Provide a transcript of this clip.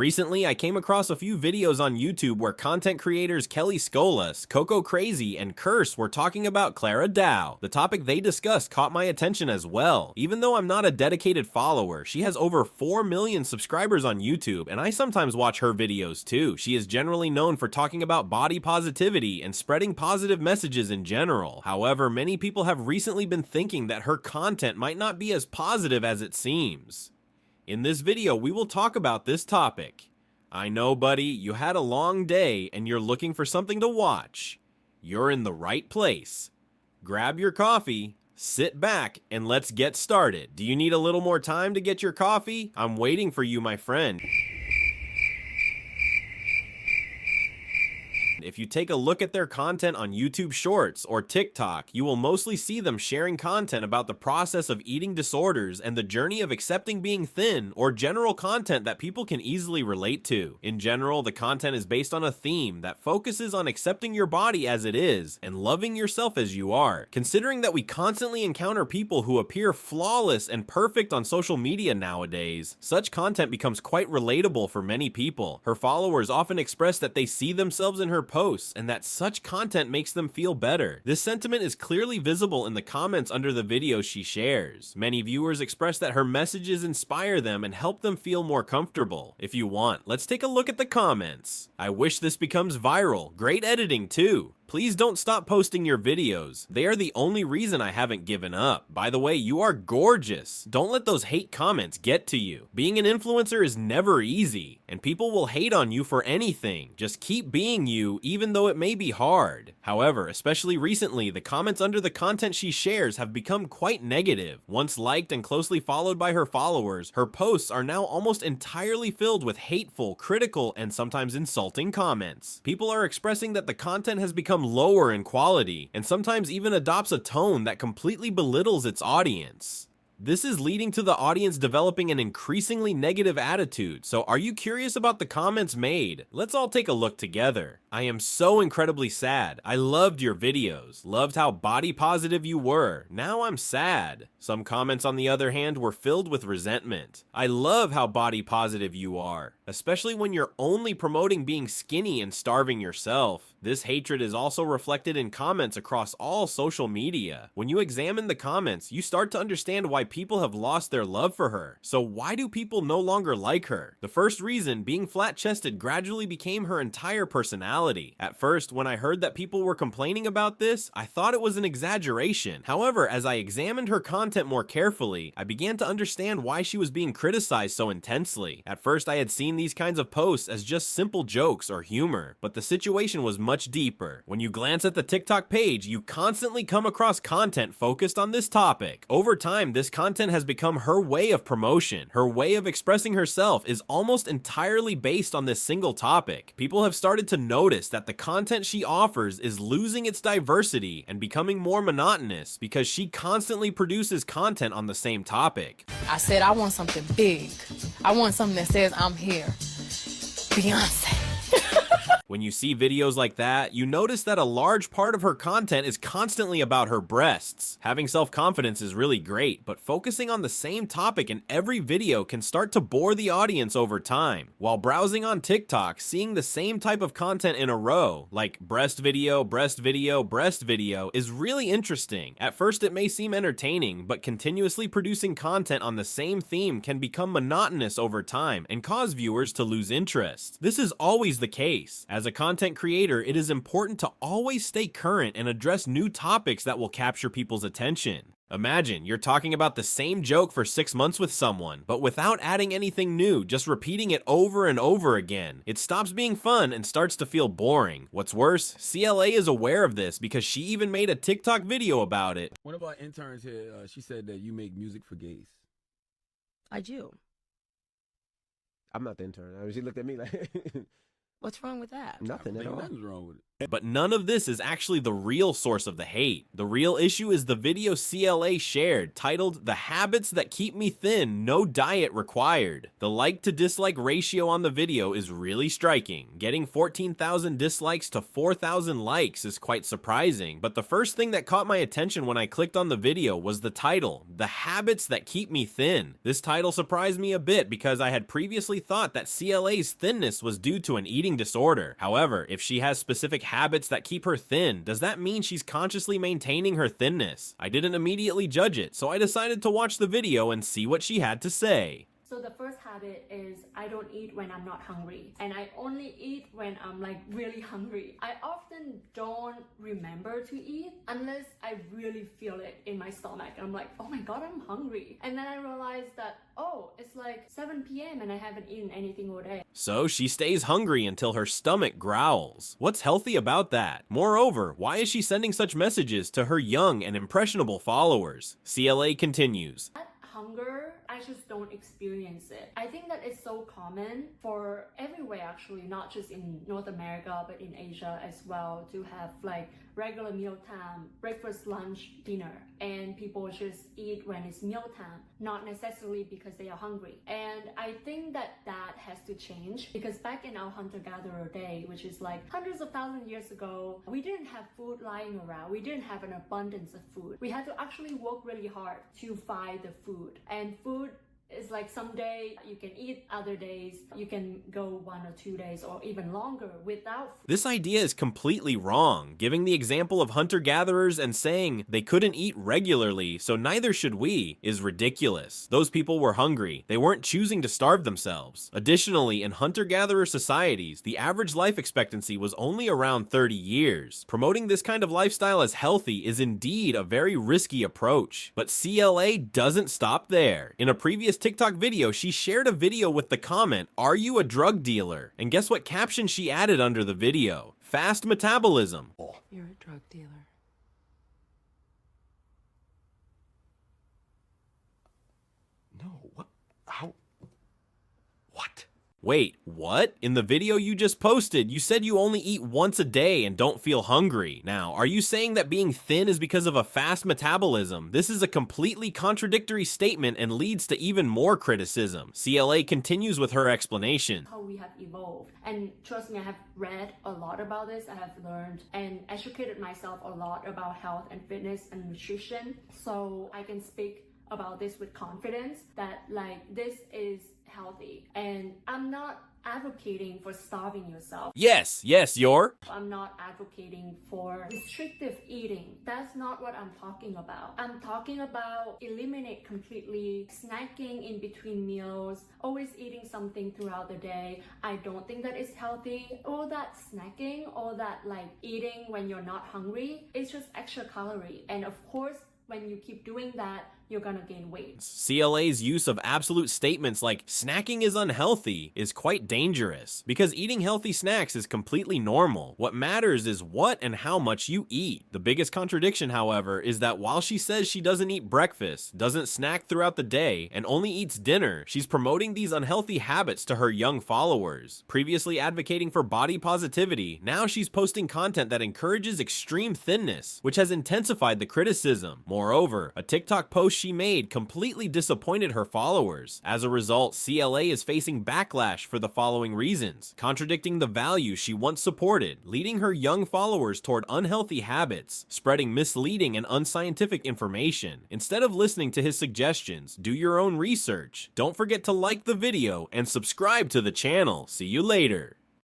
Recently, I came across a few videos on YouTube where content creators Kelly Skolas, Coco Crazy, and Curse were talking about Clara Dao. The topic they discussed caught my attention as well. Even though I'm not a dedicated follower, she has over 4 million subscribers on YouTube, and I sometimes watch her videos too. She is generally known for talking about body positivity and spreading positive messages in general. However, many people have recently been thinking that her content might not be as positive as it seems. In this video, we will talk about this topic. I know, buddy, you had a long day and you're looking for something to watch. You're in the right place. Grab your coffee, sit back, and let's get started. Do you need a little more time to get your coffee? I'm waiting for you, my friend. If you take a look at their content on YouTube Shorts or TikTok, you will mostly see them sharing content about the process of eating disorders and the journey of accepting being thin, or general content that people can easily relate to. In general, the content is based on a theme that focuses on accepting your body as it is and loving yourself as you are. Considering that we constantly encounter people who appear flawless and perfect on social media nowadays, such content becomes quite relatable for many people. Her followers often express that they see themselves in her posts and that such content makes them feel better. This sentiment is clearly visible in the comments under the videos she shares. Many viewers express that her messages inspire them and help them feel more comfortable. If you want, let's take a look at the comments. I wish this becomes viral. Great editing too. Please don't stop posting your videos. They are the only reason I haven't given up. By the way, you are gorgeous. Don't let those hate comments get to you. Being an influencer is never easy, and people will hate on you for anything. Just keep being you, even though it may be hard. However, especially recently, the comments under the content she shares have become quite negative. Once liked and closely followed by her followers, her posts are now almost entirely filled with hateful, critical, and sometimes insulting comments. People are expressing that the content has become lower in quality, and sometimes even adopts a tone that completely belittles its audience. This is leading to the audience developing an increasingly negative attitude. So are you curious about the comments made? Let's all take a look together. I am so incredibly sad. I loved your videos. Loved how body positive you were. Now I'm sad. Some comments, on the other hand, were filled with resentment. I love how body positive you are, especially when you're only promoting being skinny and starving yourself. This hatred is also reflected in comments across all social media. When you examine the comments, you start to understand why people have lost their love for her. So why do people no longer like her? The first reason, being flat-chested gradually became her entire personality. At first, when I heard that people were complaining about this, I thought it was an exaggeration. However, as I examined her content more carefully, I began to understand why she was being criticized so intensely. At first, I had seen these kinds of posts as just simple jokes or humor, but the situation was much deeper. When you glance at the TikTok page, you constantly come across content focused on this topic. Over time, this content has become her way of promotion. Her way of expressing herself is almost entirely based on this single topic. People have started to notice that the content she offers is losing its diversity and becoming more monotonous because she constantly produces content on the same topic. I said I want something big. I want something that says I'm here. Beyonce. When you see videos like that, you notice that a large part of her content is constantly about her breasts. Having self-confidence is really great, but focusing on the same topic in every video can start to bore the audience over time. While browsing on TikTok, seeing the same type of content in a row, like breast video, breast video, breast video, is really interesting. At first it may seem entertaining, but continuously producing content on the same theme can become monotonous over time and cause viewers to lose interest. This is always the case. As a content creator, it is important to always stay current and address new topics that will capture people's attention. Imagine you're talking about the same joke for 6 months with someone, but without adding anything new, just repeating it over and over again. It stops being fun and starts to feel boring. What's worse, CLA is aware of this because she even made a TikTok video about it. One of our interns here, she said that you make music for gays. I do. I'm not the intern. I mean, she looked at me like, What's wrong with that? Nothing at all. Nothing's wrong with it. But none of this is actually the real source of the hate. The real issue is the video CLA shared, titled "The Habits That Keep Me Thin, No Diet Required." The like to dislike ratio on the video is really striking. Getting 14,000 dislikes to 4,000 likes is quite surprising, but the first thing that caught my attention when I clicked on the video was the title, "The Habits That Keep Me Thin." This title surprised me a bit because I had previously thought that CLA's thinness was due to an eating disorder. However, if she has specific habits that keep her thin, does that mean she's consciously maintaining her thinness? I didn't immediately judge it, so I decided to watch the video and see what she had to say. So the first habit is I don't eat when I'm not hungry, and I only eat when I'm like really hungry. I often don't remember to eat unless I really feel it in my stomach. I'm like, oh my god, I'm hungry. And then I realized that, oh, it's like 7 p.m. and I haven't eaten anything all day. So she stays hungry until her stomach growls. What's healthy about that? Moreover, why is she sending such messages to her young and impressionable followers? CLA continues. That hunger, I just don't experience it. I think that it's so common for everywhere actually, not just in North America, but in Asia as well, to have like regular mealtime, breakfast, lunch, dinner, and people just eat when it's mealtime, not necessarily because they are hungry. And I think that that has to change, because back in our hunter-gatherer day, which is like hundreds of thousands of years ago, we didn't have food lying around. We didn't have an abundance of food. We had to actually work really hard to find the food. And food is like someday you can eat, other days you can go 1 or 2 days or even longer without food. This idea is completely wrong. Giving the example of hunter-gatherers and saying they couldn't eat regularly, so neither should we, is ridiculous. Those people were hungry. They weren't choosing to starve themselves. Additionally, in hunter-gatherer societies, the average life expectancy was only around 30 years. Promoting this kind of lifestyle as healthy is indeed a very risky approach. But CLA doesn't stop there. In a previous TikTok video, she shared a video with the comment, "Are you a drug dealer?" And guess what caption she added under the video? Fast metabolism. You're a drug dealer. No, what? How? What? Wait, what? In the video you just posted, you said you only eat once a day and don't feel hungry. Now, are you saying that being thin is because of a fast metabolism? This is a completely contradictory statement and leads to even more criticism. CLA continues with her explanation. How we have evolved. And trust me, I have read a lot about this. I have learned and educated myself a lot about health and fitness and nutrition. So I can speak about this with confidence that like this is healthy, and I'm not advocating for starving yourself. Yes, you're. I'm not advocating for restrictive eating. That's not what I'm talking about. I'm talking about eliminate completely snacking in between meals, always eating something throughout the day. I don't think that is healthy. All that snacking, all that like eating when you're not hungry, it's just extra calorie. And of course, when you keep doing that, you're gonna gain weight. CLA's use of absolute statements like snacking is unhealthy is quite dangerous, because eating healthy snacks is completely normal. What matters is what and how much you eat. The biggest contradiction, however, is that while she says she doesn't eat breakfast, doesn't snack throughout the day, and only eats dinner, she's promoting these unhealthy habits to her young followers. Previously advocating for body positivity, now she's posting content that encourages extreme thinness, which has intensified the criticism. Moreover, a TikTok post she made completely disappointed her followers. As a result, CLA is facing backlash for the following reasons: contradicting the values she once supported, leading her young followers toward unhealthy habits, spreading misleading and unscientific information. Instead of listening to his suggestions, do your own research. Don't forget to like the video and subscribe to the channel. See you later.